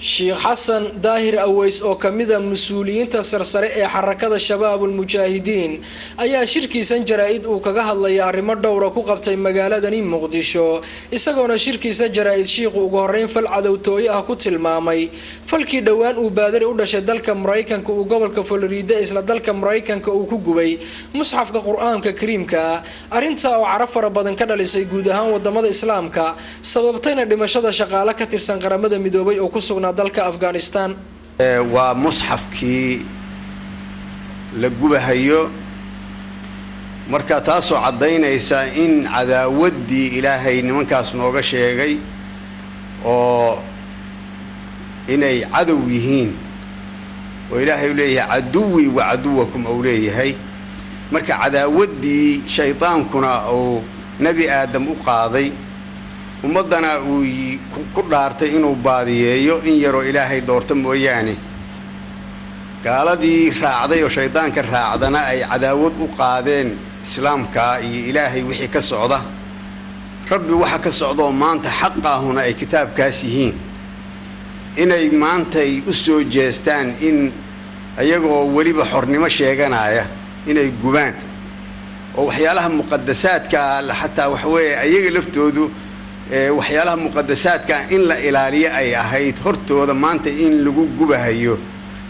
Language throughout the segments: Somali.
Sheikh Hassan Daahir Aways oo kamida mas'uuliyiinta sarsare ee xarakada Shabaabul Mujaahidiin ayaa shirkiisan jaraa'id uu kaga hadlay arrimo dhowr ah ku qabtay magaaladani Muqdisho isagoona shirkiisa jaraa'id Sheikh ugu horeyn fal cadawtooy ah ku tilmaamay falkii dhawaan uu baadari u dhashay dalka Mareykanka uu gobolka Florida isla dalka Mareykanka uu ku gubay musxafka Qur'aanka Kariimka arinta oo caraf fara badan ka dhalisay guud ahaan wadamada Islaamka sababtayna dhimashada shaqaale ka tirsan qaramada midoobay oo ku sugnaa dalka Afghanistan waa musxafkii la gubahayo marka taasoo cadaynaysa in cadaawadii Ilaahay nimankaas nooga sheegay oo inay cadow yihiin oo Ilaahay u leeyahay caduwi wa caduwakum oo leeyahay marka cadaawadii shaydaankuna oo nabi aadam u qaaday ummadana uu ku dhaartay inuu baadiyeeyo in yaro Ilaahay doorto mooyaane gaaladii raacday oo shaydaanka raacdana ay cadaawad u qaadeen islaamka iyo Ilaahay wixii ka socda rabbi waxa ka socdo maanta xaqaahuna ay kitaabkaas yihiin inay maanta ay u soo jeestaan in ayagoo waliba xornimo sheeganaya inay gubaan oo waxyaalaha muqaddasaadka xataa wax weeye ayaga laftoodu waxyaalaha muqaddasaadka in la ilaaliyo ay ahayd hortooda maanta in lagu gubahayo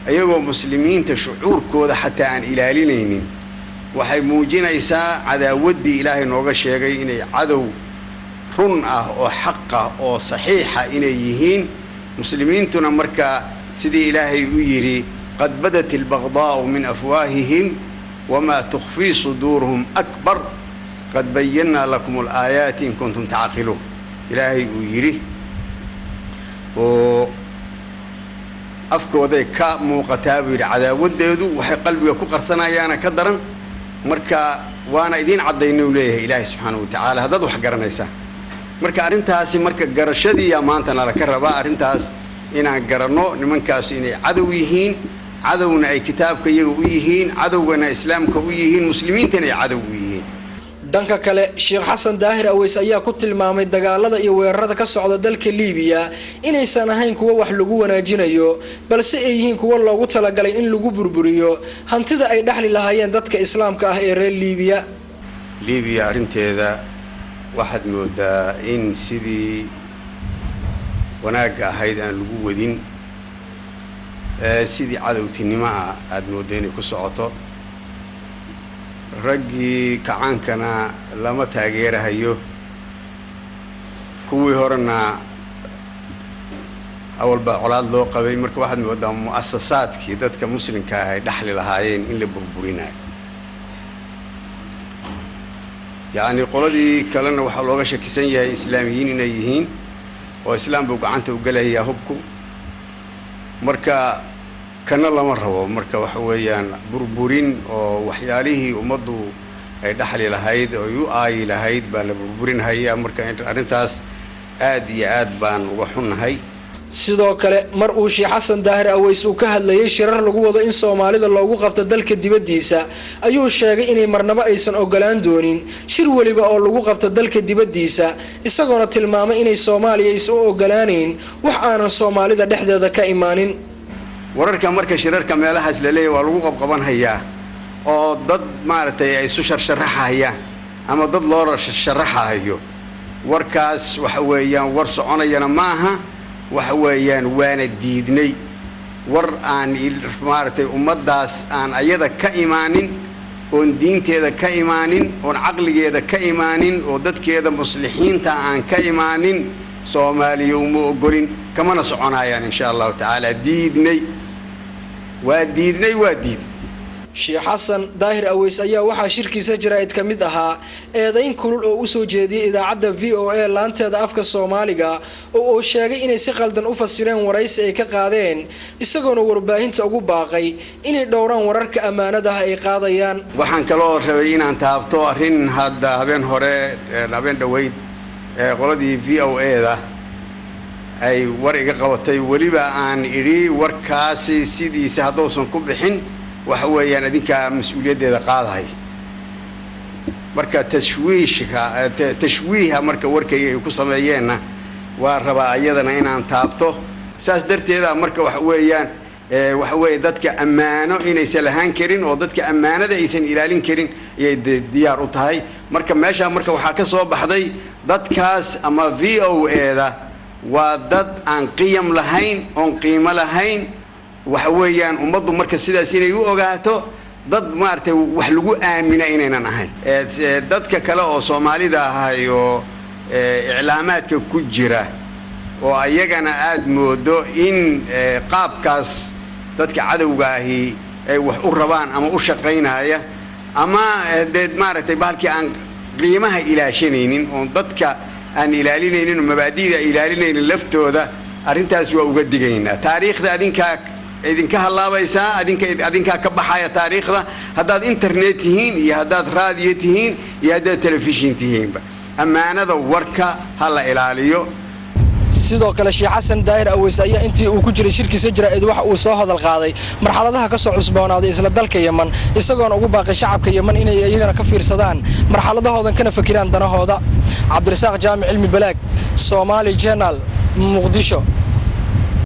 ayagoo muslimiinta shucuurkooda xataa aan ilaalinaynin waxay muujinaysaa cadaawadii Ilaahay nooga sheegay inay cadow run ah oo xaq ah oo saxiixa inay yihiin muslimiintuna marka sidii Ilaahay u yiri qad badat albaghda'u min afwaahihim wama tukhfi suduruhum akbar qad bayyana lakum alayati in kuntum ta'qilun Ilaahay uu yiri oo afkooday ka muuqataa buu cadaawadeedu waxay qalbiga ku qarsanayaan ka daran marka waana idin cadaynay leeyahay Ilaahay subhanahu wa ta'ala hadad wax garanaysa marka arintaasi marka garashadii maanta la ka rabaa arintaas inaan garanno nimankaas inay cadow yihiin cadawna ay kitaabka iyagu u yihiin cadawgana islaamka u yihiin muslimiintana ay cadow u yihiin dhanka kale Sheikh Hassan Daahir Aways ayaa ku tilmaamay dagaalada iyo weerarada ka socda dalka Liibiya inaysan ahayn kuwa wax lagu wanaajinayo balse ay yihiin kuwa loogu talagalay in lagu burburiyo hantida ay dhaxli lahaayeen dadka islaamka ah ee reer Liibiya arinteeda waxaad moodaa in sidii wanaaga ahayd aan lagu wadin sidii cadawtinimo aad moodaa inay ku socoto ragii kacaankana lama taageerahayo kuwii horena awalba colaad loo qabay marka waxaad moodaa muassasaadkii dadka muslimka ah ay dhaxli lahaayeen in la burburinayo yaani qoladii kalena waxa looga shakisan yahay islaamiyiin inay yihiin oo islaamku gacanta u galaya hubku marka kana lama rabo marka waxa weeyaan burburin oo waxyaalihii umadu ay dhaxli lahayd oo u aay lahayd baa la burburinaya marka arintaas aad iyo aad baan uga xunnahay sidoo kale mar uu Sheikh Hassan Daahir Aways uu ka hadlayay shirar lagu wado in Soomaalida loogu qabto dalka dibadiisa ayuu sheegay inay marnaba aysan ogolaan doonin shir waliba oo lagu qabto dalka dibadiisa isagoona tilmaamay inay Soomaaliya isu ogolaaneen wax aan Soomaalida dhexdeeda ka imaanin wararka marka shirarka meelahaas la leeyahay waa lagu qabqaban hayaa oo dad maartay ay isu sharaxayaan ama dad loo sharaxayo warkaas waxa weeyaan war soconayana maaha waxa weeyaan waana diidnay war aan maartay ummadaas aan ayada ka imaanin oo diinteeda ka imaanin oo aqligeeda ka imaanin oo dadkeeda muslixiinta aan ka imaanin Soomaaliya uma ogolin kamana soconayaan insha Allah ta'ala diidnay waa Sheikh Hassan Daahir Aways ayaa waxa shirkiisa jaraa'id kamid ahaa eedayn kulul oo u soo jeediyay idaacada VOA laanteeda afka Soomaaliga oo sheegay inay si qaldan u fasireen waraysi ay ka qaadeen isagoona warbaahinta ugu baaqay inay dhowraan wararka amaanada ah ay qaadayaan waxaan kale oo rabay inaan taabto arin hadda habeen hore habeen dhaweyd qoladii VOA-da ay war iga qabatay waliba aan iri warkaasi sidiisa hadoosan ku bixin waxa weeyaan adinka mas'uuliyadeeda qaadahay marka tashwiiha marka warkayga ay ku sameeyeenna waa rabaa ayadana inaan taabto saas darteeda marka waxa weeye dadka ammaano inaysan lahaan karin oo dadka ammaanada aysan ilaalin karin ayay diyaar u tahay marka meesha marka waxaa ka soo baxday dadkaas ama VOA-da waa dad aan qiyam lahayn oon qiimo lahayn waxa weeyaan ummaddu marka sidaas inay u ogaato dad maartay wax lagu aamina inaynan ahayn dadka kale oo Soomaalida ahay oo iclaamaadka ku jira oo ayagana aad moodo in qaabkaas dadka cadawga ahi ay wax u rabaan ama u shaqaynaya ama maartay bahalkii aan qiimaha ilaashanaynin oo dadka aan ilaalinaynin mabaadi'da ilaalinaynin laftooda arrintaas waa uga digaynaa taariikhda idinka halaabaysaa adinka ka baxaya taariikhda haddaad internet tihiin iyo haddaad raadiyo tihiin iyo haddaad telefishin tihiinba ammaanada warka ha la ilaaliyo sidoo kale Sheekh Xasan Daahir Aweys ayaa intii uu ku jiray shirkiisa jaraa'id waxa uu soo hadal qaaday marxaladaha ka soo cusboonaaday isla dalka Yemen isagoon ugu baaqay shacabka Yemen inay iyagana ka fiirsadaan marxaladahoodan kana fakiraan danahooda Cabdirasaaq Jaamic Cilmi Balaag Somali Channel Muqdisho